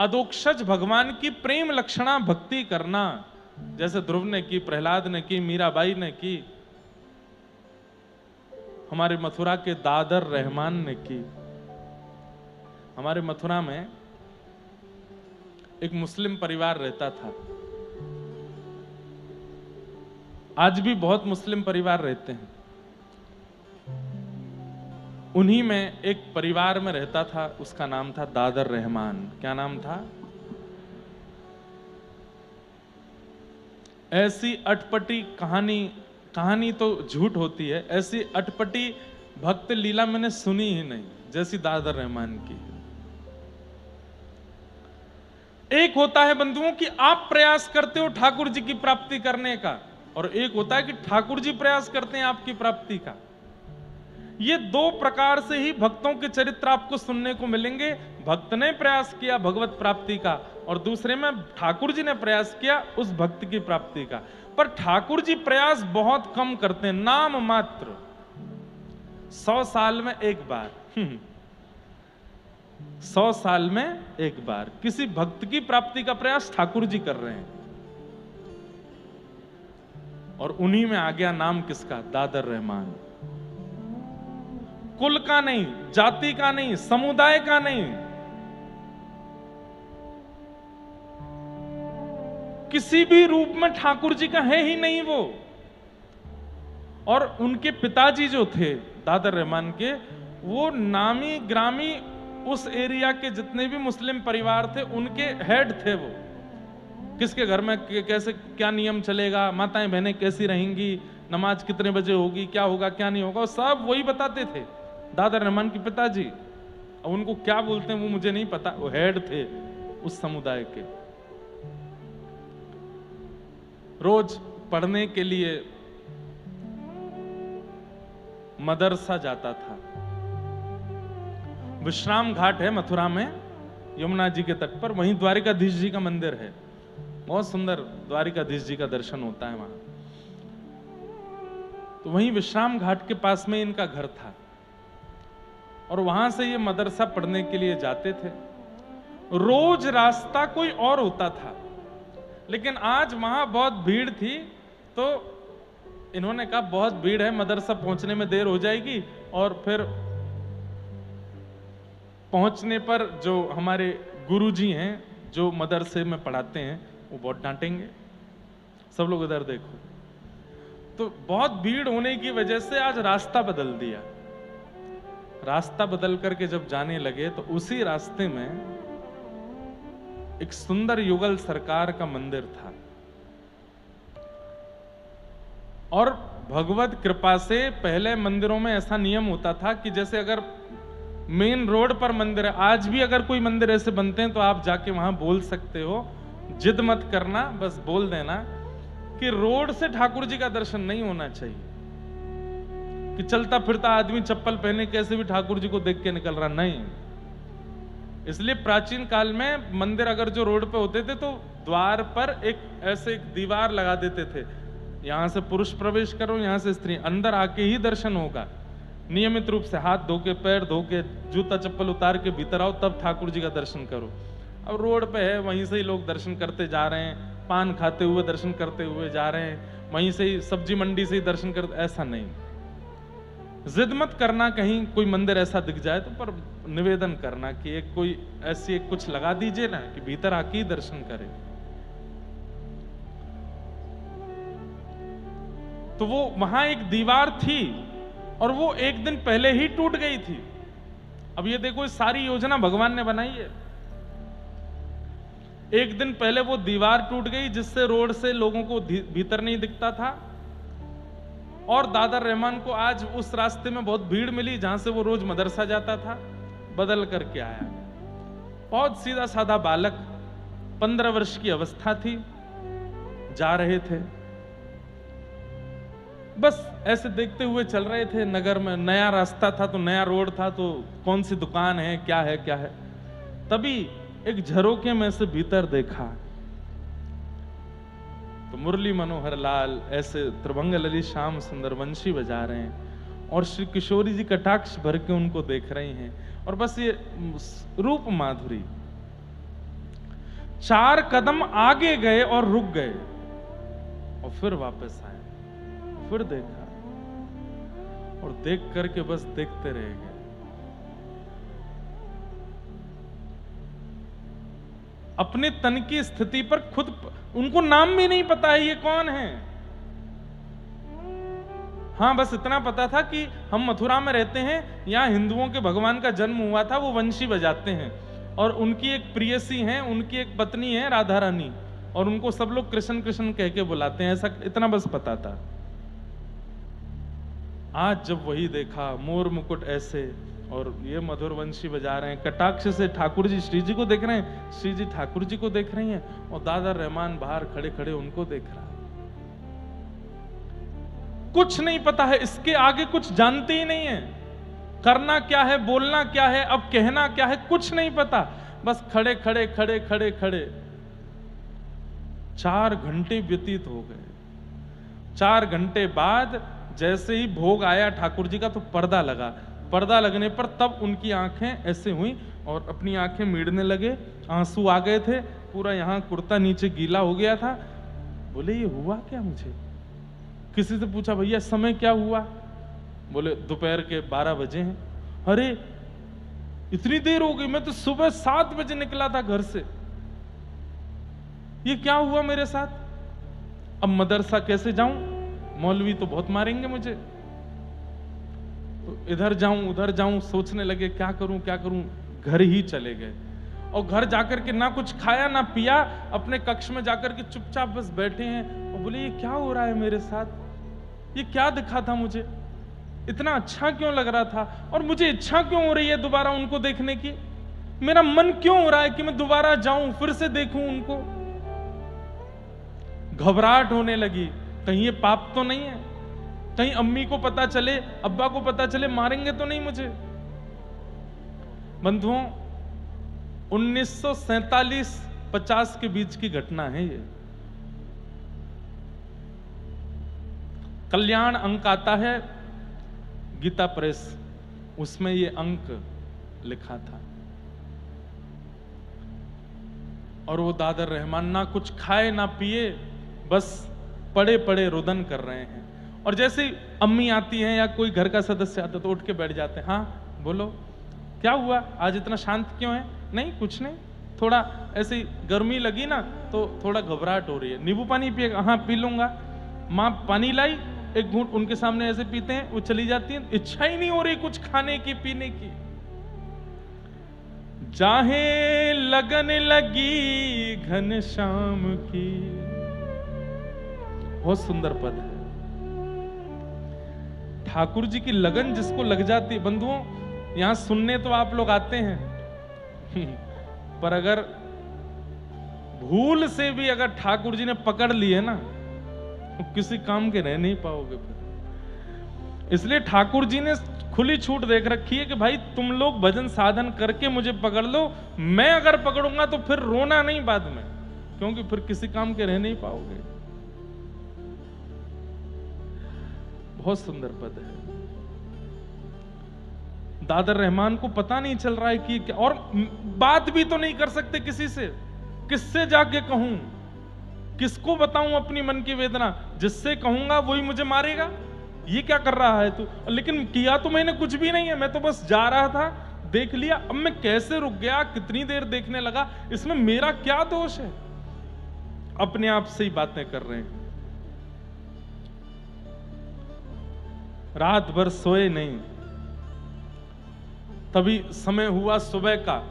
अधोक्षज भगवान की प्रेम लक्षणा भक्ति करना, जैसे ध्रुव ने की, प्रहलाद ने की, मीराबाई ने की, हमारे मथुरा के दादर रहमान ने की। हमारे मथुरा में एक मुस्लिम परिवार रहता था। आज भी बहुत मुस्लिम परिवार रहते हैं। उन्हीं में एक परिवार में रहता था, उसका नाम था दादर रहमान। क्या नाम था? ऐसी अटपटी कहानी तो झूठ होती है, ऐसी अटपटी भक्त लीला मैंने सुनी ही नहीं जैसी दादर रहमान की। एक होता है बंधुओं कि आप प्रयास करते हो ठाकुर जी की प्राप्ति करने का, और एक होता है कि ठाकुर जी प्रयास करते हैं आपकी प्राप्ति का। ये दो प्रकार से ही भक्तों के चरित्र आपको सुनने को मिलेंगे। भक्त ने प्रयास किया भगवत प्राप्ति का, और दूसरे में ठाकुर जी ने प्रयास किया उस भक्त की प्राप्ति का। पर ठाकुर जी प्रयास बहुत कम करते हैं, नाम मात्र। 100 साल में एक बार 100 साल में एक बार किसी भक्त की प्राप्ति का प्रयास ठाकुर जी कर रहे हैं। और उन्हीं में आ गया नाम किसका? दादर रहमान। कुल का नहीं, जाति का नहीं, समुदाय का नहीं, किसी भी रूप में ठाकुर जी का है ही नहीं वो। और उनके पिताजी जो थे दादर रहमान के, वो नामी ग्रामी उस एरिया के जितने भी मुस्लिम परिवार थे उनके हेड थे। वो किसके घर में कैसे क्या नियम चलेगा, माताएं बहनें कैसी रहेंगी, नमाज कितने बजे होगी, क्या होगा क्या नहीं होगा, सब वही बताते थे दादर रहमान के पिताजी। अब उनको क्या बोलते हैं वो मुझे नहीं पता, वो हेड थे उस समुदाय के। रोज पढ़ने के लिए मदरसा जाता था। विश्राम घाट है मथुरा में, यमुना जी के तट पर, वहीं द्वारिकाधीश जी का मंदिर है। बहुत सुंदर द्वारिकाधीश जी का दर्शन होता है वहां। तो वहीं विश्राम घाट के पास में इनका घर था, और वहां से ये मदरसा पढ़ने के लिए जाते थे। रोज रास्ता कोई और होता था, लेकिन आज वहां बहुत भीड़ थी, तो इन्होंने कहा बहुत भीड़ है, मदरसा पहुंचने में देर हो जाएगी, और फिर पहुंचने पर जो हमारे गुरुजी हैं जो मदरसे में पढ़ाते हैं वो बहुत डांटेंगे। सब लोग इधर देखो। तो बहुत भीड़ होने की वजह से आज रास्ता बदल दिया। रास्ता बदल करके जब जाने लगे तो उसी रास्ते में एक सुंदर युगल सरकार का मंदिर था। और भगवत कृपा से पहले मंदिरों में ऐसा नियम होता था कि जैसे अगर मेन रोड पर मंदिर है, आज भी अगर कोई मंदिर ऐसे बनते हैं तो आप जाके वहां बोल सकते हो, जिद मत करना, बस बोल देना कि रोड से ठाकुर जी का दर्शन नहीं होना चाहिए, कि चलता फिरता आदमी चप्पल पहने कैसे भी ठाकुर जी को देख के निकल रहा, नहीं। इसलिए प्राचीन काल में मंदिर अगर जो रोड पे होते थे तो द्वार पर एक दीवार लगा देते थे, यहां से पुरुष प्रवेश करो, यहां से स्त्री, अंदर आके ही दर्शन होगा। नियमित रूप से हाथ धो के, पैर धो के, जूता चप्पल उतार के भीतर आओ, तब ठाकुर जी का दर्शन करो। अब रोड पे है, वहीं से ही लोग दर्शन करते जा रहे हैं, पान खाते हुए दर्शन करते हुए जा रहे हैं, वहीं से ही सब्जी मंडी से ही दर्शन करते, ऐसा नहीं। जिद मत करना कहीं कोई मंदिर ऐसा दिख जाए तो, पर निवेदन करना कि एक कोई ऐसी एक कुछ लगा दीजिए ना कि भीतर आके ही दर्शन करे। तो वो वहां एक दीवार थी और वो एक दिन पहले ही टूट गई थी। अब ये देखो, इस सारी योजना भगवान ने बनाई है। एक दिन पहले वो दीवार टूट गई जिससे रोड से लोगों को भीतर नहीं दिखता था, और दादर रहमान को आज उस रास्ते में बहुत भीड़ मिली जहां से वो रोज मदरसा जाता था, बदल करके आया। बहुत सीधा साधा बालक, 15 वर्ष की अवस्था थी, जा रहे थे, बस ऐसे देखते हुए चल रहे थे। नगर में नया रास्ता था, तो नया रोड था, तो कौन सी दुकान है क्या है क्या है। तभी एक झरोके में से भीतर देखा तो मुरली मनोहर लाल ऐसे त्रिभंग ललित श्याम सुंदर वंशी बजा रहे हैं, और श्री किशोरी जी कटाक्ष भर के उनको देख रही हैं, और बस ये रूप माधुरी। 4 कदम आगे गए और रुक गए और फिर वापस आए, फिर देखा और देख करके बस देखते रह गए। अपने तन की स्थिति पर खुद, उनको नाम भी नहीं पता है ये कौन है। हाँ, बस इतना पता था कि हम मथुरा में रहते हैं, यहां हिंदुओं के भगवान का जन्म हुआ था, वो वंशी बजाते हैं और उनकी एक प्रियसी है, उनकी एक पत्नी है राधा रानी, और उनको सब लोग कृष्ण कृष्ण कह के बुलाते हैं, ऐसा इतना बस पता था। आज जब वही देखा, मोर मुकुट ऐसे और ये मधुर वंशी बजा रहे हैं, कटाक्ष से ठाकुर जी श्री जी को देख रहे हैं, श्री जी ठाकुर जी को देख रही हैं और दादा रहमान बाहर खड़े खड़े उनको देख रहा है। कुछ नहीं पता है, इसके आगे कुछ जानते ही नहीं है, करना क्या है, बोलना क्या है, अब कहना क्या है, कुछ नहीं पता, बस खड़े खड़े खड़े खड़े खड़े 4 घंटे व्यतीत हो गए। 4 घंटे बाद जैसे ही भोग आया ठाकुर जी का तो पर्दा लगा, पर्दा लगने पर तब उनकी आंखें ऐसे हुई और अपनी आंखें मीड़ने लगे, आंसू आ गए थे, पूरा यहां कुर्ता नीचे गीला हो गया था। बोले ये हुआ क्या मुझे? किसी से पूछा भैया समय क्या हुआ? बोले दोपहर के 12 बजे हैं। अरे इतनी देर हो गई, मैं तो सुबह 7 बजे निकला था घर से, ये क्या हुआ मेरे साथ? अब मदरसा कैसे जाऊं? मौलवी तो बहुत मारेंगे मुझे, तो इधर जाऊं उधर जाऊं, सोचने लगे क्या करूं क्या करूं। घर ही चले गए और घर जाकर के ना कुछ खाया ना पिया, अपने कक्ष में जाकर के चुपचाप बस बैठे हैं और बोले ये क्या हो रहा है मेरे साथ, ये क्या दिखा था मुझे, इतना अच्छा क्यों लग रहा था और मुझे इच्छा क्यों हो रही है दोबारा उनको देखने की, मेरा मन क्यों हो रहा है कि मैं दोबारा जाऊं फिर से देखूं उनको। घबराहट होने लगी, कहीं ये पाप तो नहीं है, कहीं अम्मी को पता चले, अब्बा को पता चले, मारेंगे तो नहीं मुझे। बंधुओं 1947-50 के बीच की घटना है ये। कल्याण अंक आता है गीता प्रेस, उसमें ये अंक लिखा था और वो दादर रहमान ना कुछ खाए ना पिए, बस पड़े पड़े रुदन कर रहे हैं। और जैसे ही अम्मी आती हैं या कोई घर का सदस्य आता तो उठ के बैठ जाते हैं। हाँ बोलो क्या हुआ, आज इतना शांत क्यों है? नहीं कुछ नहीं, थोड़ा ऐसी गर्मी लगी ना तो थोड़ा घबराहट हो रही है। नींबू पानी पिएगा? हाँ पी लूंगा। माँ पानी लाई, एक घूंट उनके सामने ऐसे पीते हैं, वो चली जाती है, इच्छा ही नहीं हो रही कुछ खाने की पीने की। चाहे लगन लगी घनश्याम की, बहुत सुंदर पद है। ठाकुर जी की लगन जिसको लग जाती है, बंधुओं यहां सुनने तो आप लोग आते हैं पर अगर भूल से भी अगर ठाकुर जी ने पकड़ लिए ना तो किसी काम के रह नहीं पाओगे फिर। इसलिए ठाकुर जी ने खुली छूट देख रखी है कि भाई तुम लोग भजन साधन करके मुझे पकड़ लो, मैं अगर पकड़ूंगा तो फिर रोना नहीं बाद में, क्योंकि फिर किसी काम के रह नहीं पाओगे। बहुत सुंदर पद है। दादर रहमान को पता नहीं चल रहा है कि क्या, और बात भी तो नहीं कर सकते किसी से, किससे जाके कहूं, किसको बताऊं अपनी मन की वेदना, जिससे कहूंगा वही मुझे मारेगा, ये क्या कर रहा है तू। लेकिन किया तो मैंने कुछ भी नहीं है, मैं तो बस जा रहा था, देख लिया, अब मैं कैसे रुक गया, कितनी देर देखने लगा, इसमें मेरा क्या दोष है। अपने आप से ही बातें कर रहे हैं। रात भर सोए नहीं, तभी समय हुआ सुबह का,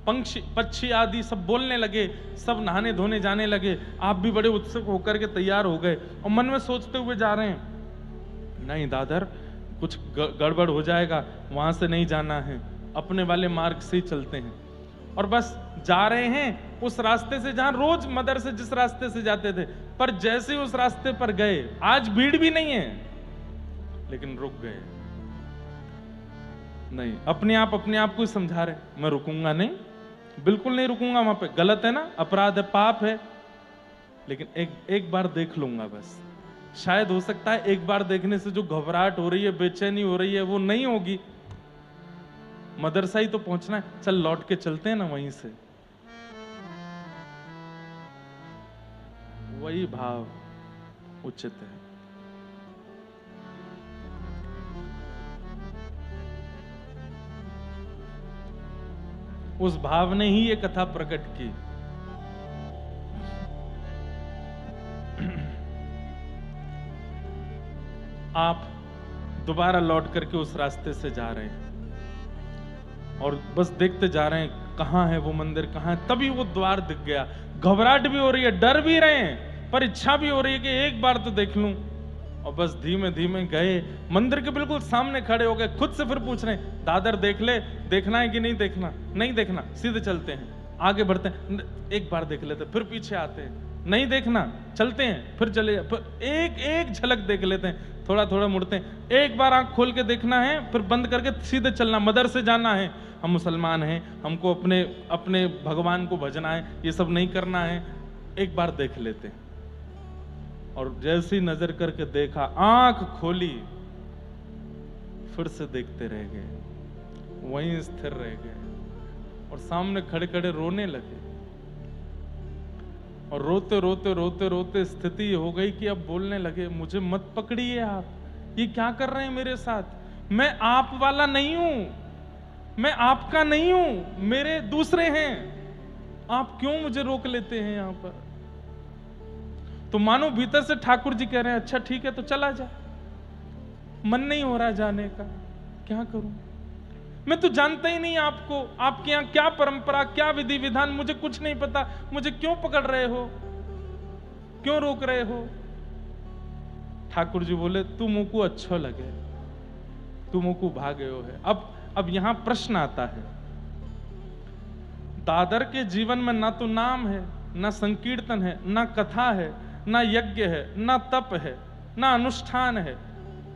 पक्षी आदि सब बोलने लगे, सब नहाने धोने जाने लगे। आप भी बड़े उत्सुक होकर के तैयार हो गए और मन में सोचते हुए जा रहे हैं, नहीं दादर कुछ गड़बड़ हो जाएगा, वहां से नहीं जाना है, अपने वाले मार्ग से ही चलते हैं। और बस जा रहे हैं उस रास्ते से जहां रोज मदर से जिस रास्ते से जाते थे, पर जैसे ही उस रास्ते पर गए, आज भीड़ भी नहीं है, लेकिन रुक गए। नहीं, अपने आप को समझा रहे, मैं रुकूंगा नहीं, बिल्कुल नहीं रुकूंगा, वहां पे गलत है ना, अपराध है, पाप है, लेकिन एक बार देख लूंगा बस। शायद हो सकता है एक बार देखने से जो घबराहट हो रही है, बेचैनी हो रही है, वो नहीं होगी। मदरसा ही तो पहुंचना है, चल लौट के चलते हैं ना वहीं से। वही भाव उचित है। उस भाव ने ही ये कथा प्रकट की। आप दोबारा लौट करके उस रास्ते से जा रहे हैं और बस देखते जा रहे हैं कहां है वो मंदिर, कहां है। तभी वो द्वार दिख गया। घबराहट भी हो रही है, डर भी रहे हैं, पर इच्छा भी हो रही है कि एक बार तो देख लूं। और बस धीमे धीमे गए, मंदिर के बिल्कुल सामने खड़े हो गए। खुद से फिर पूछ रहे हैं, दादर देख ले, देखना है कि नहीं देखना? नहीं देखना, सीधे चलते हैं, आगे बढ़ते हैं। एक बार देख लेते, फिर पीछे आते हैं, नहीं देखना, चलते हैं, फिर चले, फिर एक एक झलक देख लेते हैं, थोड़ा थोड़ा मुड़ते हैं। एक बार आंख खोल के देखना है, फिर बंद करके सीधे चलना, मदर से जाना है। हम मुसलमान हैं, हमको अपने अपने भगवान को भजना है, ये सब नहीं करना है। एक बार देख लेते हैं। और जैसी नजर करके देखा, आंख खोली, फिर से देखते रह गए, वहीं स्थिर रह गए और सामने खड़े खड़े रोने लगे। और रोते रोते रोते रोते स्थिति हो गई कि अब बोलने लगे, मुझे मत पकड़िए आप, ये क्या कर रहे हैं मेरे साथ? मैं आप वाला नहीं हूं, मैं आपका नहीं हूं, मेरे दूसरे हैं। आप क्यों मुझे रोक लेते हैं यहां पर? तो मानो भीतर से ठाकुर जी कह रहे हैं, अच्छा ठीक है तो चला जा, मन नहीं हो रहा जाने का, क्या करूं? मैं तो जानता ही नहीं आपको, आपके यहां क्या परंपरा, क्या विधि विधान, मुझे कुछ नहीं पता, मुझे क्यों पकड़ रहे हो, क्यों रोक रहे हो? ठाकुर जी बोले, तू मुझको अच्छा लगे, तू मुझको भागे हो है। अब यहां प्रश्न आता है, दादर के जीवन में ना तो नाम है, ना संकीर्तन है, ना कथा है, ना यज्ञ है, ना तप है, ना अनुष्ठान है,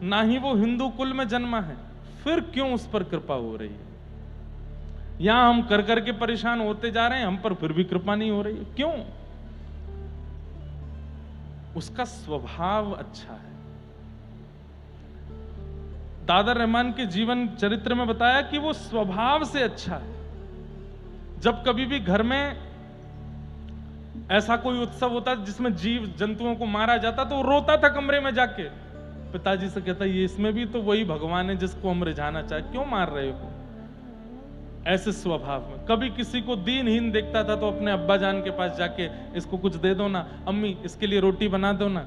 ना ही वो हिंदू कुल में जन्मा है, फिर क्यों उस पर कृपा हो रही है? यहां हम कर करके परेशान होते जा रहे हैं, हम पर फिर भी कृपा नहीं हो रही है, क्यों? उसका स्वभाव अच्छा है। दादर रहमान के जीवन चरित्र में बताया कि वो स्वभाव से अच्छा है। जब कभी भी घर में ऐसा कोई उत्सव होता जिसमें जीव जंतुओं को मारा जाता तो वो रोता था कमरे में जाके, पिताजी से कहता, ये इसमें भी तो वही भगवान है जिसको हम रिझाना चाहे, क्यों मार रहे हो? ऐसे स्वभाव में कभी किसी को दीनहीन देखता था तो अपने अब्बा जान के पास जाके, इसको कुछ दे दो ना, अम्मी इसके लिए रोटी बना दो ना।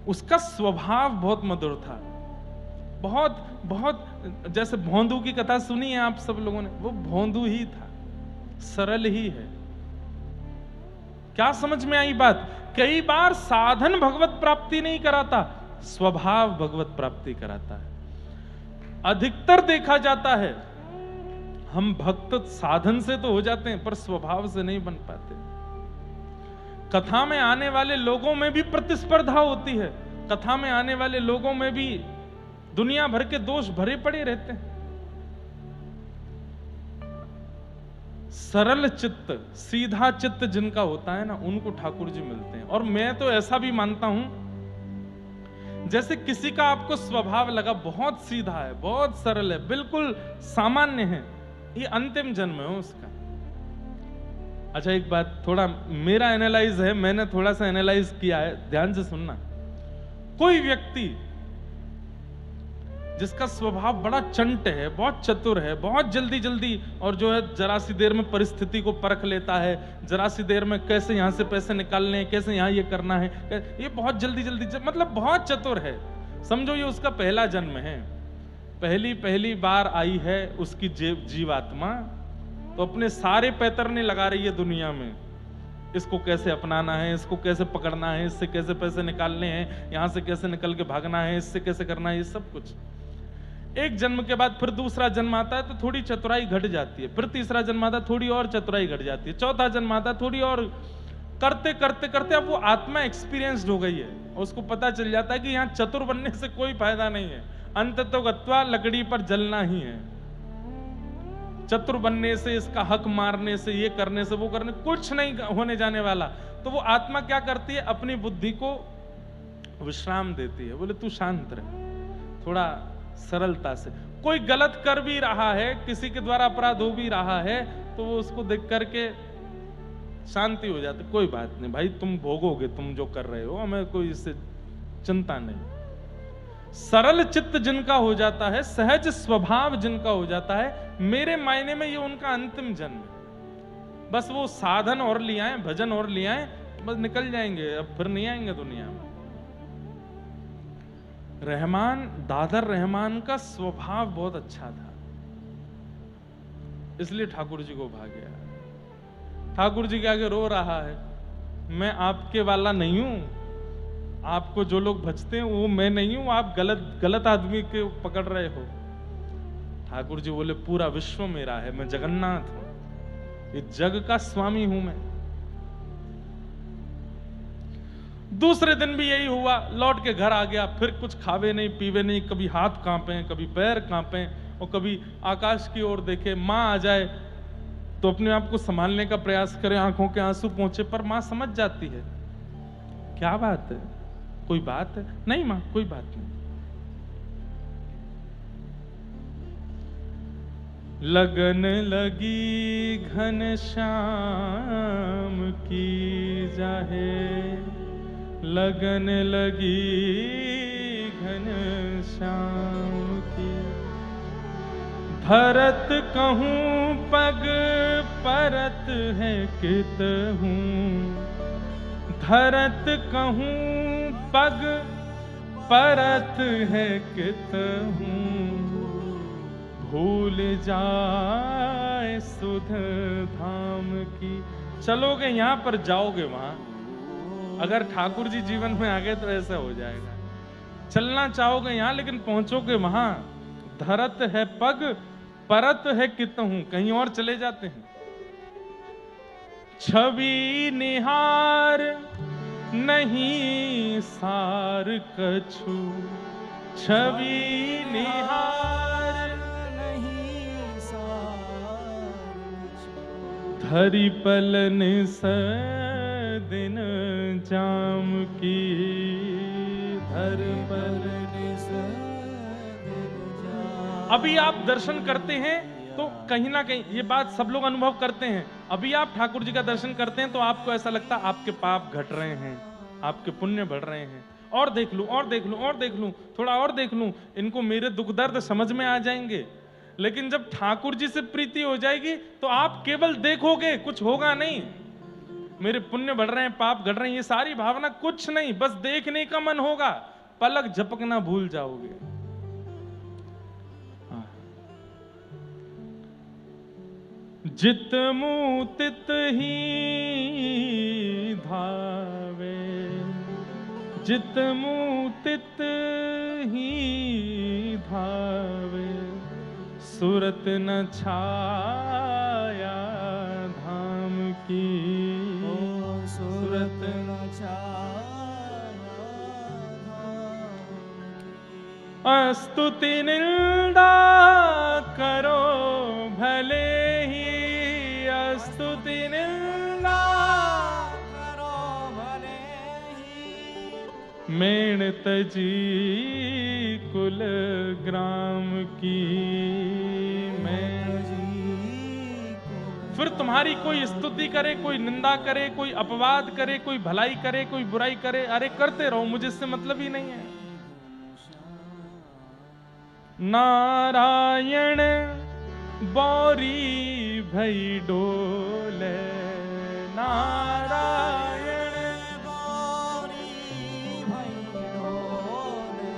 उसका स्वभाव बहुत मधुर था, बहुत बहुत, जैसे भोंदू की कथा सुनी है आप सब लोगों ने, वो भोंदू ही था, सरल ही है। क्या समझ में आई बात? कई बार साधन भगवत प्राप्ति नहीं कराता, स्वभाव भगवत प्राप्ति कराता है। अधिकतर देखा जाता है हम भक्त साधन से तो हो जाते हैं पर स्वभाव से नहीं बन पाते। कथा में आने वाले लोगों में भी प्रतिस्पर्धा होती है, कथा में आने वाले लोगों में भी दुनिया भर के दोष भरे पड़े रहते हैं। सरल चित्त, सीधा चित्त जिनका होता है ना, उनको ठाकुर जी मिलते हैं। और मैं तो ऐसा भी मानता हूं, जैसे किसी का आपको स्वभाव लगा बहुत सीधा है, बहुत सरल है, बिल्कुल सामान्य है, ये अंतिम जन्म है उसका। अच्छा एक बात, थोड़ा मेरा एनालाइज है, मैंने थोड़ा सा एनालाइज किया है, ध्यान से सुनना। कोई व्यक्ति जिसका स्वभाव बड़ा चंट है, बहुत चतुर है, बहुत जल्दी जल्दी और जो है जरा सी देर में परिस्थिति को परख लेता है, जरा सी देर में कैसे यहां से पैसे निकालने हैं, कैसे यहां ये करना है, ये बहुत जल्दी जल्दी मतलब बहुत चतुर है। समझो ये उसका पहला जन्म है, पहली बार आई है उसकी जीवात्मा, तो अपने सारे पैतरने लगा रही है दुनिया में, इसको कैसे अपनाना है, इसको कैसे पकड़ना है, इससे कैसे पैसे निकालने हैं, यहां से कैसे निकल के भागना है, इससे कैसे करना है, ये सब कुछ। एक जन्म के बाद फिर दूसरा जन्म आता है तो थोड़ी चतुराई घट जाती है, फिर तीसरा जन्म आता है थोड़ी और चतुराई घट जाती है, चौथा जन्म आता है थोड़ी और, करते करते करते अब वो आत्मा एक्सपीरियंस्ड हो गई है, उसको पता चल जाता है कि यहाँ चतुर बनने से कोई फायदा नहीं है, अंततो गत्वा लकड़ी पर जलना ही है। चतुर बनने से, इसका हक मारने से, ये करने से, वो करने, कुछ नहीं होने जाने वाला। तो वो आत्मा क्या करती है, अपनी बुद्धि को विश्राम देती है, बोले तू शांत रह, थोड़ा सरलता से। कोई गलत कर भी रहा है, किसी के द्वारा अपराध हो भी रहा है, तो वो उसको देख करके शांति हो जाती, कोई बात नहीं भाई, तुम भोगोगे, तुम जो कर रहे हो, हमें कोई इससे चिंता नहीं। सरल चित्त जिनका हो जाता है, सहज स्वभाव जिनका हो जाता है, मेरे मायने में ये उनका अंतिम जन्म है। बस वो साधन और ले आए, भजन और ले आए, बस निकल जाएंगे, अब फिर नहीं आएंगे दुनिया में। रहमान, दादर रहमान का स्वभाव बहुत अच्छा था, इसलिए ठाकुर जी को भा गया। ठाकुर जी के आगे रो रहा है, मैं आपके वाला नहीं हूं, आपको जो लोग भजते हैं वो मैं नहीं हूं, आप गलत आदमी के पकड़ रहे हो। ठाकुर जी बोले, पूरा विश्व मेरा है, मैं जगन्नाथ हूं, ये जग का स्वामी हूं मैं। दूसरे दिन भी यही हुआ, लौट के घर आ गया, फिर कुछ खावे नहीं पीवे नहीं, कभी हाथ कांपे, कभी पैर कांपे, और कभी आकाश की ओर देखे, मां आ जाए तो अपने आप को संभालने का प्रयास करे, आंखों के आंसू पहुंचे, पर मां समझ जाती है, क्या बात है, कोई बात है? नहीं मां, कोई बात नहीं। लगन लगी घनश्याम की जाहे, लगन लगी घनश्याम की, भरत कहूँ पग परत है कितहूँ, धरत कहूँ पग परत है कितहूँ, भूल जाए सुध धाम की। चलोगे यहाँ पर, जाओगे वहां। अगर ठाकुर जी जीवन में आ गए तो ऐसा हो जाएगा, चलना चाहोगे यहाँ लेकिन पहुंचोगे वहां। धरत है पग परत है कितहूं, कहीं और चले जाते हैं। छवि निहार नहीं सार कछु, छवि निहार नहीं सार, धरि पलन दिन जाम की, धर पलन अभी आप दर्शन करते हैं तो कहीं ना कहीं ये बात सब लोग अनुभव करते हैं। अभी आप ठाकुर जी का दर्शन करते हैं तो आपको ऐसा लगता है आपके पाप घट रहे हैं, आपके पुण्य बढ़ रहे हैं, और देख लूं और देख लूं और देख लूं, थोड़ा और देख लूं, इनको मेरे दुख दर्द समझ में आ जाएंगे। लेकिन जब ठाकुर जी से प्रीति हो जाएगी तो आप केवल देखोगे, कुछ होगा नहीं। मेरे पुण्य बढ़ रहे हैं, पाप घट रहे हैं, ये सारी भावना कुछ नहीं, बस देखने का मन होगा, पलक झपकना भूल जाओगे। जित मुँह तित ही धावे, जित मुँह तित ही धावे, सूरत न छाया धाम की, सूरत न छाया धाम की। स्तुति निंदा करो भले ही, स्तुति निंदा करो भले ही, मेण तजी कुल ग्राम की, फिर तुम्हारी कोई स्तुति करे, कोई निंदा करे, कोई अपवाद करे, कोई भलाई करे, कोई बुराई करे, अरे करते रहो, मुझे इससे मतलब ही नहीं है। नारायण बौरी भई डोले, नारायण बौरी भई डोले,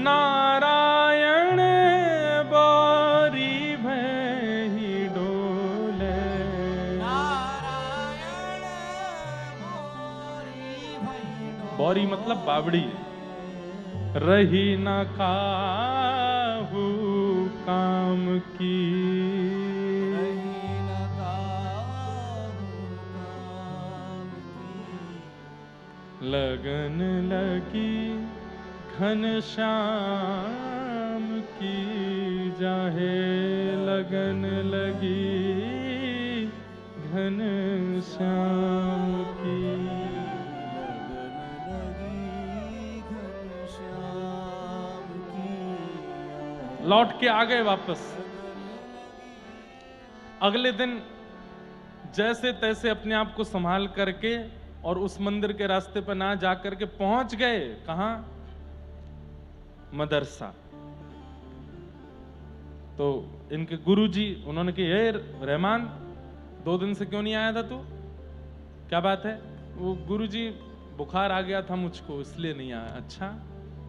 नारायण बौरी भई डोले, नारायण बौरी भई डोले। बौरी मतलब बावड़ी, रही न काहू काम की, रही न काहू काम की, लगन लगी घनश्याम की जाहे, लगन लगी घनश्याम की, लौट के आ गए वापस। अगले दिन जैसे तैसे अपने आप को संभाल करके और उस मंदिर के रास्ते पर ना जा करके पहुंच गए कहां? मदरसा। तो इनके गुरुजी उन्होंने कहा, ये रहमान 2 दिन से क्यों नहीं आया था तू? क्या बात है? वो गुरुजी बुखार आ गया था मुझको इसलिए नहीं आया। अच्छा,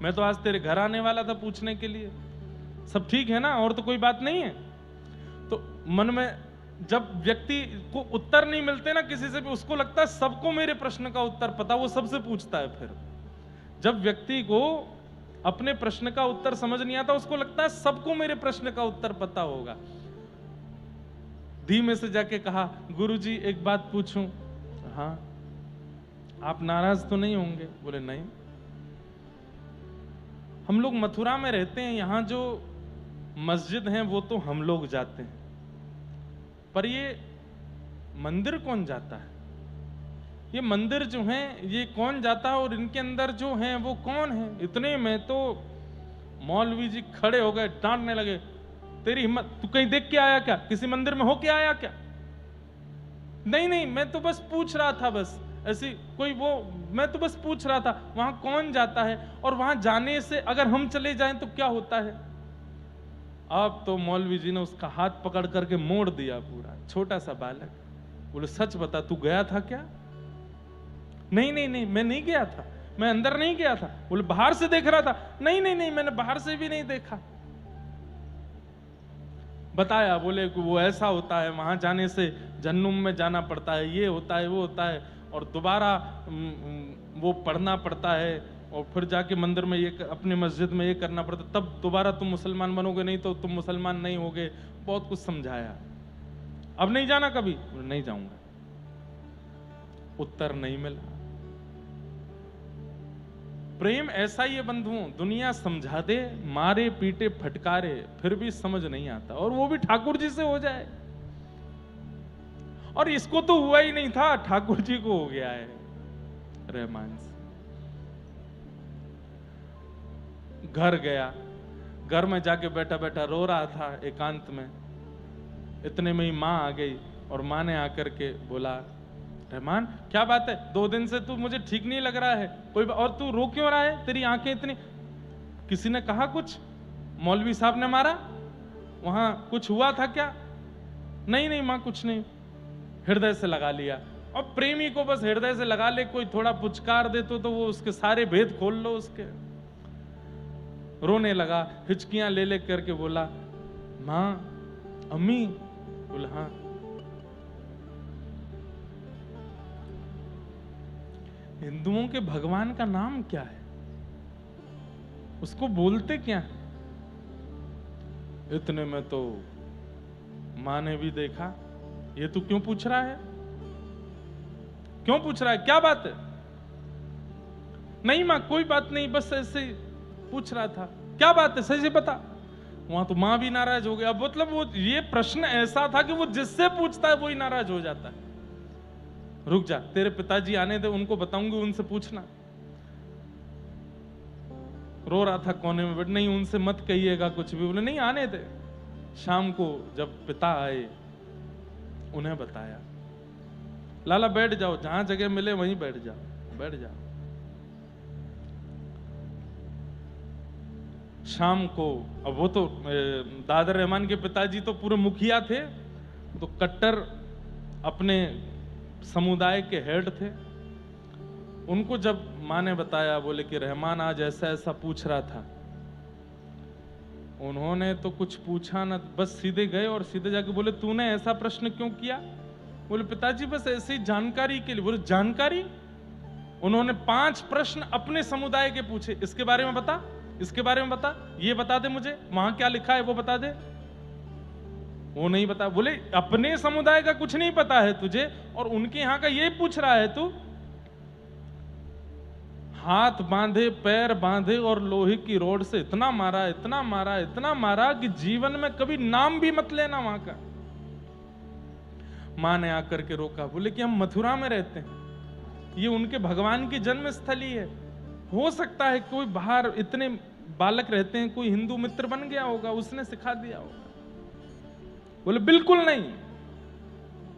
मैं तो आज तेरे घर आने वाला था पूछने के लिए, सब ठीक है ना, और तो कोई बात नहीं है? तो मन में जब व्यक्ति को उत्तर नहीं मिलते ना किसी से भी, उसको लगता है सबको मेरे प्रश्न का उत्तर पता, वो सबसे पूछता है। फिर जब व्यक्ति को अपने प्रश्न का उत्तर समझ नहीं आता, उसको लगता है सबको मेरे प्रश्न का उत्तर पता होगा। धीमे से जाके कहा, गुरुजी एक बात पूछूं? हाँ। आप नाराज तो नहीं होंगे? बोले नहीं। हम लोग मथुरा में रहते हैं, यहां जो मस्जिद हैं वो तो हम लोग जाते हैं, पर ये मंदिर कौन जाता है? ये मंदिर जो है ये कौन जाता है और इनके अंदर जो है वो कौन है? इतने में तो मौलवी जी खड़े हो गए, डांटने लगे, तेरी हिम्मत, तू कहीं देख के आया क्या? किसी मंदिर में हो के आया क्या? नहीं नहीं, मैं तो बस पूछ रहा था, बस ऐसी कोई वो, मैं तो बस पूछ रहा था वहां कौन जाता है और वहां जाने से अगर हम चले जाएं तो क्या होता है? अब तो मौलवी जी ने उसका हाथ पकड़ करके मोड़ दिया पूरा। छोटा सा बालक बोले, सच बता तू गया था क्या? नहीं नहीं नहीं, मैं नहीं गया था, मैं अंदर नहीं गया था। बोले बाहर से देख रहा था? नहीं नहीं नहीं, मैंने बाहर से भी नहीं देखा। बताया, बोले कि वो ऐसा होता है, वहां जाने से जन्नुम में जाना पड़ता है, ये होता है वो होता है, और दोबारा वो पढ़ना पड़ता है, और फिर जाके मंदिर में ये अपने मस्जिद में ये करना पड़ता, तब दोबारा तुम मुसलमान बनोगे, नहीं तो तुम मुसलमान नहीं होगे। बहुत कुछ समझाया। अब नहीं जाना कभी? नहीं जाऊंगा। उत्तर नहीं मिला। प्रेम ऐसा ही है बंधुओं, दुनिया समझा दे, मारे पीटे फटकारे, फिर भी समझ नहीं आता, और वो भी ठाकुर जी से हो जाए। और इसको तो हुआ ही नहीं था, ठाकुर जी को हो गया है रहमान से। घर गया, घर में जाके बैठा बैठा रो रहा था एकांत में। इतने में ही मां आ गई और मां ने आकर के बोला, रहमान क्या बात है, 2 दिन से तू मुझे ठीक नहीं लग रहा है, कोई और तू रो क्यों रहा है? तेरी आंखें इतनी, किसी ने कहा कुछ? मौलवी साहब ने मारा? वहां कुछ हुआ था क्या? नहीं नहीं मां, कुछ नहीं। हृदय से लगा लिया। अब प्रेमी को बस हृदय से लगा ले, कोई थोड़ा पुचकार दे तो वो उसके सारे भेद खोल लो उसके। रोने लगा, हिचकियां ले ले करके बोला, मां, अम्मी। बोला हाँ। हिंदुओं के भगवान का नाम क्या है? उसको बोलते क्या है? इतने में तो मां ने भी देखा, ये तू क्यों पूछ रहा है? क्यों पूछ रहा है? क्या बात है? नहीं मां, कोई बात नहीं, बस ऐसे पूछ रहा था। क्या बात है, सही से बता। वहां तो मां भी नाराज हो गई। अब मतलब वो ये प्रश्न ऐसा था कि वो जिससे पूछता है वही नाराज हो जाता है। रुक जा, तेरे पिताजी आने दे, उनको बताऊंगी, उनसे पूछना। रो रहा था कोने में, बट नहीं उनसे मत कहिएगा कुछ भी। बोले नहीं, आने दे। शाम को जब पिता आए, उन्हें बताया, लाला बैठ जाओ, जहां जगह मिले वहीं बैठ जाओ, बैठ जाओ। शाम को, अब वो तो दादर रहमान के पिताजी तो पूरे मुखिया थे, तो कट्टर अपने समुदाय के हेड थे। उनको जब माँ ने बताया, बोले कि रहमान आज ऐसा ऐसा पूछ रहा था, उन्होंने तो कुछ पूछा ना, बस सीधे गए और सीधे जाके बोले, तूने ऐसा प्रश्न क्यों किया? बोले पिताजी बस ऐसी जानकारी के लिए। बोले जानकारी? उन्होंने 5 प्रश्न अपने समुदाय के पूछे, इसके बारे में बता, इसके बारे में बता, ये बता दे मुझे, वहां क्या लिखा है वो बता दे। वो नहीं बता। बोले अपने समुदाय का कुछ नहीं पता है तुझे और उनके यहां का ये पूछ रहा है तू? हाथ बांधे, पैर बांधे और लोहे की रोड से इतना मारा, इतना मारा, इतना मारा कि जीवन में कभी नाम भी मत लेना वहां का। मां ने आकर के रोका। बोले कि हम मथुरा में रहते हैं, ये उनके भगवान की जन्म स्थली है, हो सकता है कोई बाहर, इतने बालक रहते हैं, कोई हिंदू मित्र बन गया होगा, उसने सिखा दिया होगा। बोले बिल्कुल नहीं,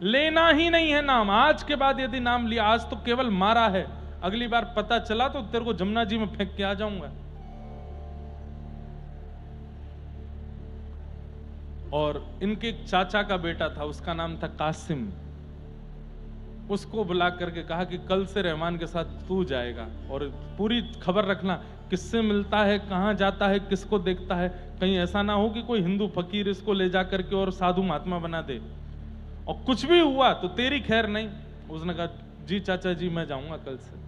लेना ही नहीं है नाम। आज के बाद यदि नाम लिया, आज तो केवल मारा है, अगली बार पता चला तो तेरे को जमुना जी में फेंक के आ जाऊंगा। और इनके एक चाचा का बेटा था, उसका नाम था कासिम। उसको बुला करके कहा कि कल से रहमान के साथ तू जाएगा और पूरी खबर रखना, किससे मिलता है, कहां जाता है, किसको देखता है, कहीं ऐसा ना हो कि कोई हिंदू फकीर इसको ले जा करके और साधु महात्मा बना दे, और कुछ भी हुआ तो तेरी खैर नहीं। उसने कहा जी चाचा जी मैं जाऊंगा कल से।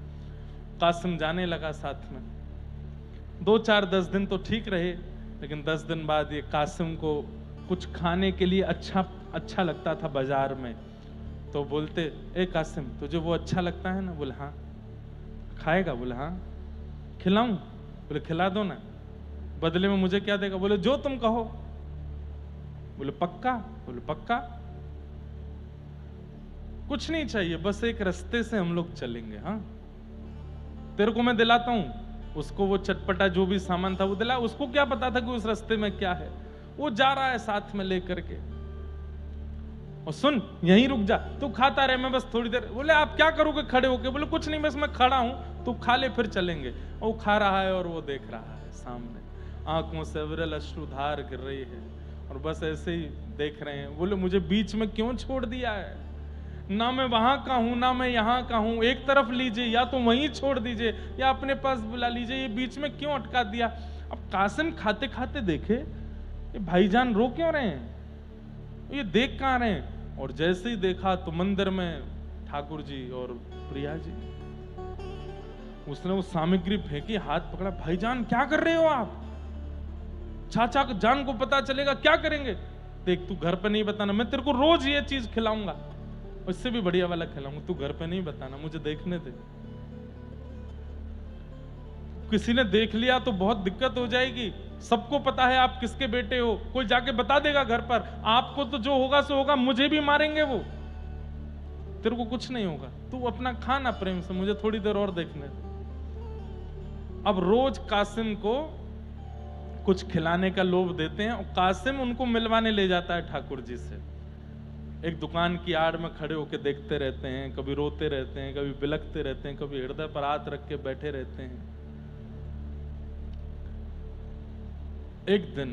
कासिम जाने लगा साथ में। 2-4-10 दिन तो ठीक रहे, लेकिन 10 दिन बाद ये कासिम को कुछ खाने के लिए अच्छा लगता था बाजार में। तो बोलते, ए कासिम तुझे वो अच्छा लगता है ना? बोले हाँ। खाएगा? बोले हाँ। खिलाऊं? बोले खिला दो ना। बदले में मुझे क्या देगा? बोले जो तुम कहो। बोले पक्का? बोले पक्का। कुछ नहीं चाहिए, बस एक रास्ते से हम लोग चलेंगे। हाँ तेरे को मैं दिलाता हूं। उसको वो चटपटा जो भी सामान था वो दिला। उसको क्या पता था कि उस रास्ते में क्या है, वो जा रहा है साथ में लेकर के। और सुन यहीं रुक जा, तू खाता रहे, मैं बस थोड़ी देर। बोले आप क्या करोगे खड़े होके? बोले कुछ नहीं, बस मैं खड़ा हूं, तू खा ले फिर चलेंगे। और वो खा रहा है और वो देख रहा है सामने, आंखों से विरल अश्रुधार गिर रही है और बस ऐसे ही देख रहे हैं। बोले मुझे बीच में क्यों छोड़ दिया है? ना मैं वहां का हूं ना मैं यहां का हूं, एक तरफ लीजिए या तो वहीं छोड़ दीजिए या अपने पास बुला लीजिए, ये बीच में क्यों अटका दिया? अब कासिम खाते खाते देखे ये भाईजान रो क्यों रहे हैं, ये देख कहां रहे हैं? और जैसे ही देखा तो मंदिर में ठाकुर जी और प्रिया जी। उसने वो सामग्री फेंकी, हाथ पकड़ा, भाईजान क्या कर रहे हो आप? चाचा जान को पता चलेगा क्या करेंगे? देख तू घर पे नहीं बताना, मैं तेरे को रोज ये चीज खिलाऊंगा, उससे भी बढ़िया वाला खिलाऊंगा, तू घर पे नहीं बताना, मुझे देखने दे। किसी ने देख लिया तो बहुत दिक्कत हो जाएगी। सबको पता है आप किसके बेटे हो, कोई जाके बता देगा घर पर, आपको तो जो होगा सो होगा, मुझे भी मारेंगे वो, तेरे को कुछ नहीं होगा, तू अपना खाना प्रेम से, मुझे थोड़ी देर और देखने दे। अब रोज कासिम को कुछ खिलाने का लोभ देते हैं और कासिम उनको मिलवाने ले जाता है ठाकुर जी से। एक दुकान की आड़ में खड़े होकर देखते रहते हैं, कभी रोते रहते हैं, कभी बिलखते रहते हैं, कभी हृदय पर हाथ रख के बैठे रहते हैं। एक दिन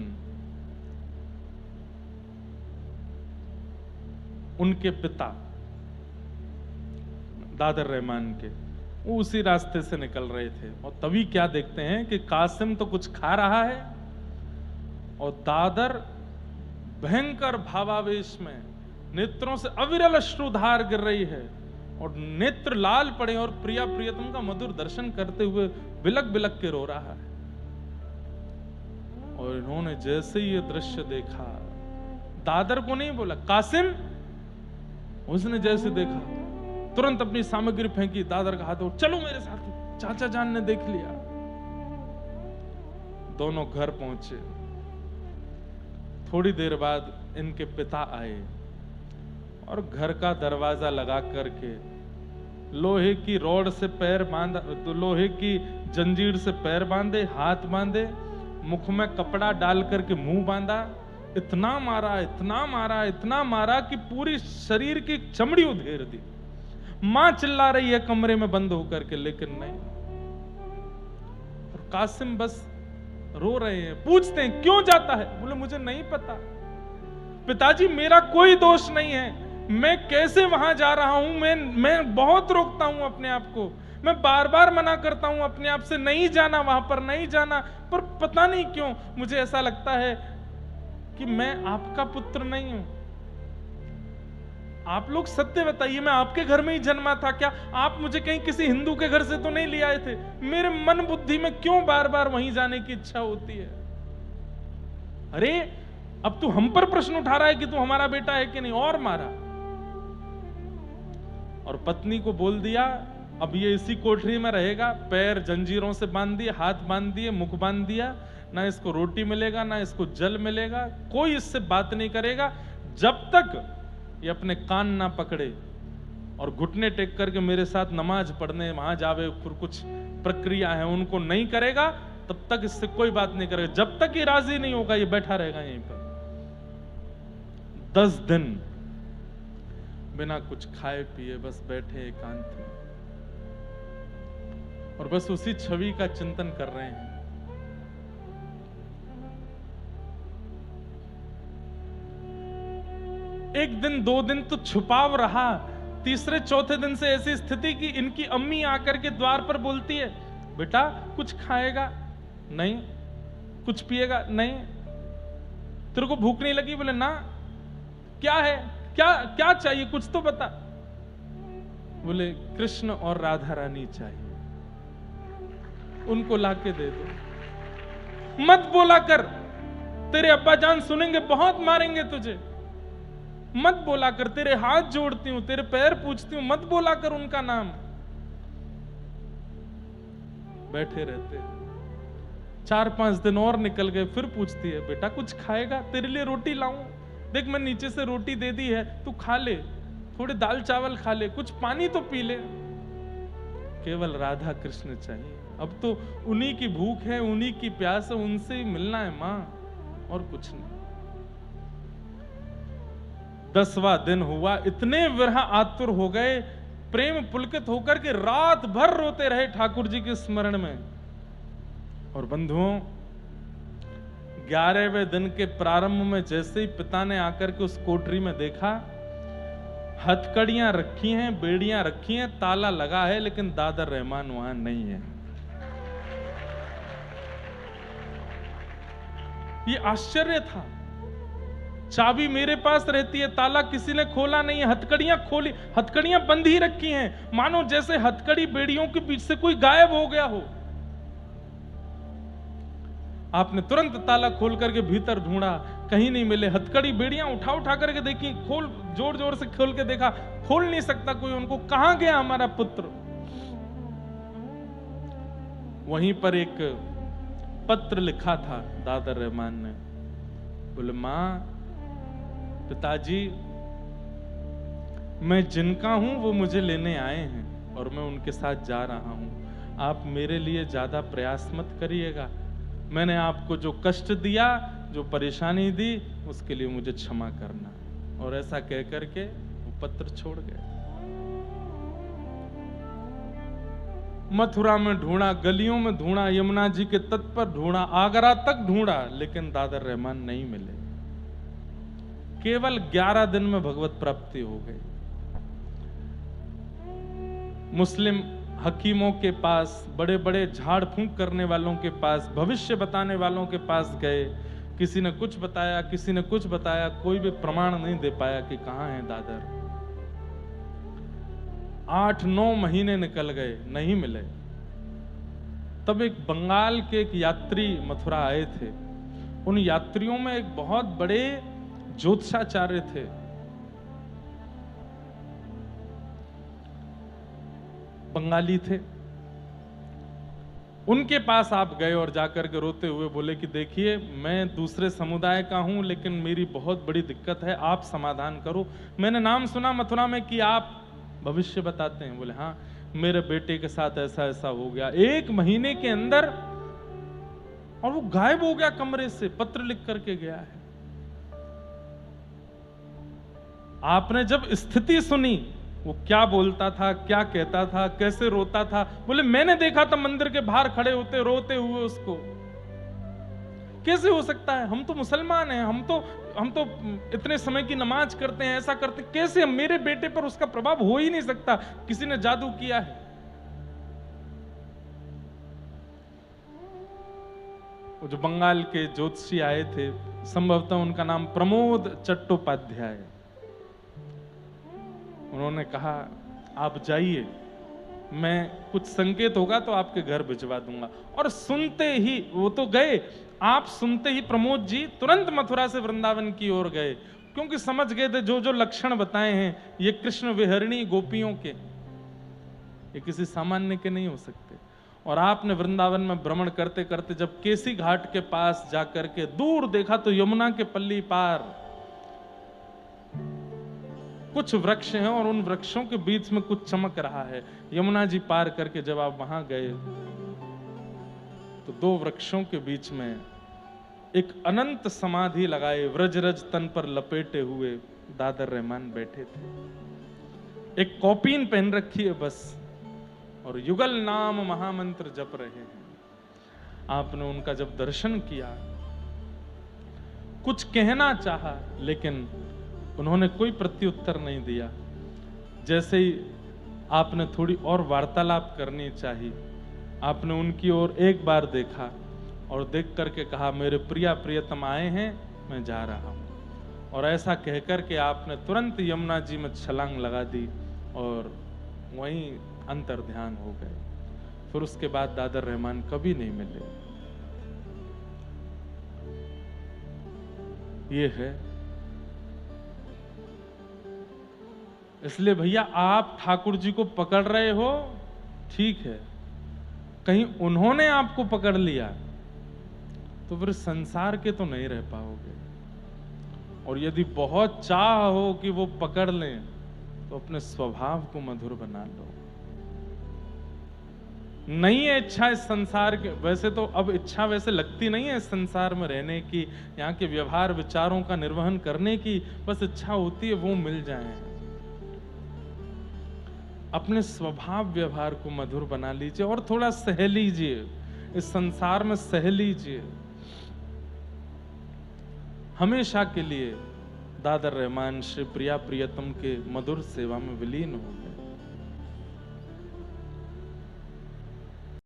उनके पिता दादर रहमान के, वो उसी रास्ते से निकल रहे थे और तभी क्या देखते हैं कि कासिम तो कुछ खा रहा है और दादर भयंकर भावावेश में नेत्रों से अविरल अश्रुधार गिर रही है और नेत्र लाल पड़े और प्रिया प्रियतम का मधुर दर्शन करते हुए बिलक बिलक के रो रहा है। और इन्होंने जैसे ही ये दृश्य देखा, दादर को नहीं बोला, कासिम, उसने जैसे देखा तुरंत अपनी सामग्री फेंकी, दादर का हाथ, चलो मेरे साथ, चाचा जान ने देख लिया। दोनों घर पहुंचे। थोड़ी देर बाद इनके पिता आए और घर का दरवाजा लगा करके लोहे की रॉड से पैर बांधा, तो लोहे की जंजीर से पैर बांधे, हाथ बांधे, मुख में कपड़ा डाल करके मुंह बांधा, इतना मारा, इतना मारा, इतना मारा कि पूरी शरीर की चमड़ी उधेड़ दी। मां चिल्ला रही है कमरे में बंद होकर के, लेकिन नहीं। और कासिम बस रो रहे हैं। पूछते हैं क्यों जाता है? बोले मुझे नहीं पता पिताजी, मेरा कोई दोष नहीं है, मैं कैसे वहां जा रहा हूं, मैं बहुत रोकता हूं अपने आप को, मैं बार बार मना करता हूं अपने आप से, नहीं जाना वहां पर, नहीं जाना, पर पता नहीं क्यों मुझे ऐसा लगता है कि मैं आपका पुत्र नहीं हूं। आप लोग सत्य बताइए, मैं आपके घर में ही जन्मा था क्या? आप मुझे कहीं किसी हिंदू के घर से तो नहीं ले आए थे? मेरे मन बुद्धि में क्यों बार बार वहीं जाने की इच्छा होती है? अरे अब तू हम पर प्रश्न उठा रहा है कि तू हमारा बेटा है कि नहीं, और मारा। और पत्नी को बोल दिया अब ये इसी कोठरी में रहेगा, पैर जंजीरों से बांध दिए, हाथ बांध दिए, मुख बांध दिया, ना इसको रोटी मिलेगा ना इसको जल मिलेगा, कोई इससे बात नहीं करेगा जब तक ये अपने कान ना पकड़े और घुटने टेक करके मेरे साथ नमाज पढ़ने वहां जावे, फिर कुछ प्रक्रिया है उनको नहीं करेगा, तब तक इससे कोई बात नहीं करेगा। जब तक ये राजी नहीं होगा ये बैठा रहेगा यहीं पर। 10 दिन बिना कुछ खाए पिए बस बैठे एकांत में और बस उसी छवि का चिंतन कर रहे हैं। एक दिन 2 दिन तो छुपाव रहा, तीसरे चौथे दिन से ऐसी स्थिति कि इनकी अम्मी आकर के द्वार पर बोलती है, बेटा कुछ खाएगा? नहीं। कुछ पिएगा? नहीं। तेरे को भूख नहीं लगी? बोले ना। क्या है? क्या क्या चाहिए? कुछ तो बता। बोले कृष्ण और राधा रानी चाहिए, उनको लाके दे दो। मत बोला कर, तेरे अब्बा जान सुनेंगे, बहुत मारेंगे तुझे। मत बोला कर, तेरे हाथ जोड़ती हूं, तेरे पैर पूछती हूं, मत बोला कर उनका नाम। बैठे रहते हैं। 4-5 दिन और निकल गए, फिर पूछती है, बेटा कुछ खाएगा? तेरे लिए रोटी लाऊं? देख मैं नीचे से रोटी दे दी है, तू खा ले, थोड़े दाल चावल खा ले, कुछ पानी तो पी ले। केवल राधा कृष्ण चाहिए। अब तो उन्हीं की भूख है, उन्हीं की प्यास है, उनसे ही मिलना है मां, और कुछ नहीं। 10वां दिन हुआ, इतने विरह आतुर हो गए, प्रेम पुलकित होकर के रात भर रोते रहे ठाकुर जी के स्मरण में। और बंधुओं, 11वें दिन के प्रारंभ में जैसे ही पिता ने आकर के उस कोठरी में देखा, हथकड़ियां रखी हैं, बेड़ियां रखी हैं, ताला लगा है, लेकिन दादर रहमान वहां नहीं है। ये आश्चर्य था। चाबी मेरे पास रहती है, ताला किसी ने खोला नहीं है, हथकड़ियां खोली, हथकड़ियां बंद ही रखी हैं, मानो जैसे हथकड़ी बेड़ियों के बीच से कोई गायब हो गया हो। आपने तुरंत ताला खोल करके भीतर ढूंढा, कहीं नहीं मिले। हथकड़ी बेड़ियां उठा उठा करके देखी, खोल जोर जोर से खोल के देखा, खोल नहीं सकता कोई उनको। कहां गया हमारा पुत्र? वहीं पर एक पत्र लिखा था दादर रहमान ने। बोले मां, पिताजी, मैं जिनका हूं वो मुझे लेने आए हैं और मैं उनके साथ जा रहा हूं। आप मेरे लिए ज्यादा प्रयास मत करिएगा। मैंने आपको जो कष्ट दिया, जो परेशानी दी, उसके लिए मुझे क्षमा करना। और ऐसा कह करके वो पत्र छोड़ गए। मथुरा में ढूंढा, गलियों में ढूंढा, यमुना जी के तट पर ढूंढा, आगरा तक ढूंढा, लेकिन दादर रहमान नहीं मिले। केवल 11 दिन में भगवत प्राप्ति हो गई। मुस्लिम हकीमों के पास, बड़े बड़े झाड़ फूंक करने वालों के पास, भविष्य बताने वालों के पास गए। किसी ने कुछ बताया, किसी ने कुछ बताया, कोई भी प्रमाण नहीं दे पाया कि कहां है दादर। 8-9 महीने निकल गए, नहीं मिले। तब एक बंगाल के एक यात्री मथुरा आए थे। उन यात्रियों में एक बहुत बड़े ज्योतिषाचार्य थे। बंगाली थे। उनके पास आप गए और जाकर के रोते हुए बोले कि देखिए, मैं दूसरे समुदाय का हूं, लेकिन मेरी बहुत बड़ी दिक्कत है, आप समाधान करो। मैंने नाम सुना मथुरा में कि आप भविष्य बताते हैं। बोले हाँ, मेरे बेटे के साथ ऐसा ऐसा हो गया 1 महीने के अंदर, और वो गायब हो गया कमरे से, पत्र लिख करके गया है। आपने जब स्थिति सुनी, वो क्या बोलता था, क्या कहता था, कैसे रोता था? बोले मैंने देखा था मंदिर के बाहर खड़े होते रोते हुए उसको। कैसे हो सकता है? हम तो मुसलमान हैं, हम तो इतने समय की नमाज करते हैं, ऐसा करते, कैसे मेरे बेटे पर उसका प्रभाव हो ही नहीं सकता? किसी ने जादू किया है। वो जो बंगाल के ज्योतिषी आए थे, संभवतः उनका नाम प्रमोद चट्टोपाध्याय। उन्होंने कहा आप जाइए, मैं कुछ संकेत होगा तो आपके घर भिजवा दूंगा। और सुनते ही वो तो गए, आप सुनते ही प्रमोद जी तुरंत मथुरा से वृंदावन की ओर गए, क्योंकि समझ गए थे जो जो लक्षण बताए हैं ये कृष्ण विहरणी गोपियों के, ये किसी सामान्य के नहीं हो सकते। और आपने वृंदावन में भ्रमण करते करते जब केसी घाट के पास जाकर के दूर देखा तो यमुना के पल्ली पार कुछ वृक्ष हैं और उन वृक्षों के बीच में कुछ चमक रहा है। यमुना जी पार करके जब आप वहां गए तो 2 वृक्षों के बीच में एक अनंत समाधि लगाए व्रजरज तन पर लपेटे हुए दादर रहमान बैठे थे। एक कॉपीन पहन रखी है बस, और युगल नाम महामंत्र जप रहे हैं। आपने उनका जब दर्शन किया, कुछ कहना चाहा, लेकिन उन्होंने कोई प्रत्युत्तर नहीं दिया। जैसे ही आपने थोड़ी और वार्तालाप करनी चाहिए, आपने उनकी ओर एक बार देखा और देख करके कहा, मेरे प्रिया प्रियतम आए हैं, मैं जा रहा हूं। और ऐसा कहकर के आपने तुरंत यमुना जी में छलांग लगा दी और वहीं अंतर ध्यान हो गए। फिर उसके बाद दादर रहमान कभी नहीं मिले। ये है। इसलिए भैया, आप ठाकुर जी को पकड़ रहे हो, ठीक है, कहीं उन्होंने आपको पकड़ लिया तो फिर संसार के तो नहीं रह पाओगे। और यदि बहुत चाह हो कि वो पकड़ लें, तो अपने स्वभाव को मधुर बना लो। नहीं है इच्छा इस संसार के, वैसे तो अब इच्छा वैसे लगती नहीं है इस संसार में रहने की, यहाँ के व्यवहार विचारों का निर्वहन करने की, बस इच्छा होती है वो मिल जाए। अपने स्वभाव व्यवहार को मधुर बना लीजिए और थोड़ा सह लीजिए, इस संसार में सह लीजिए। हमेशा के लिए दादर रहमान श्री प्रिया प्रियतम के मधुर सेवा में विलीन हो गए।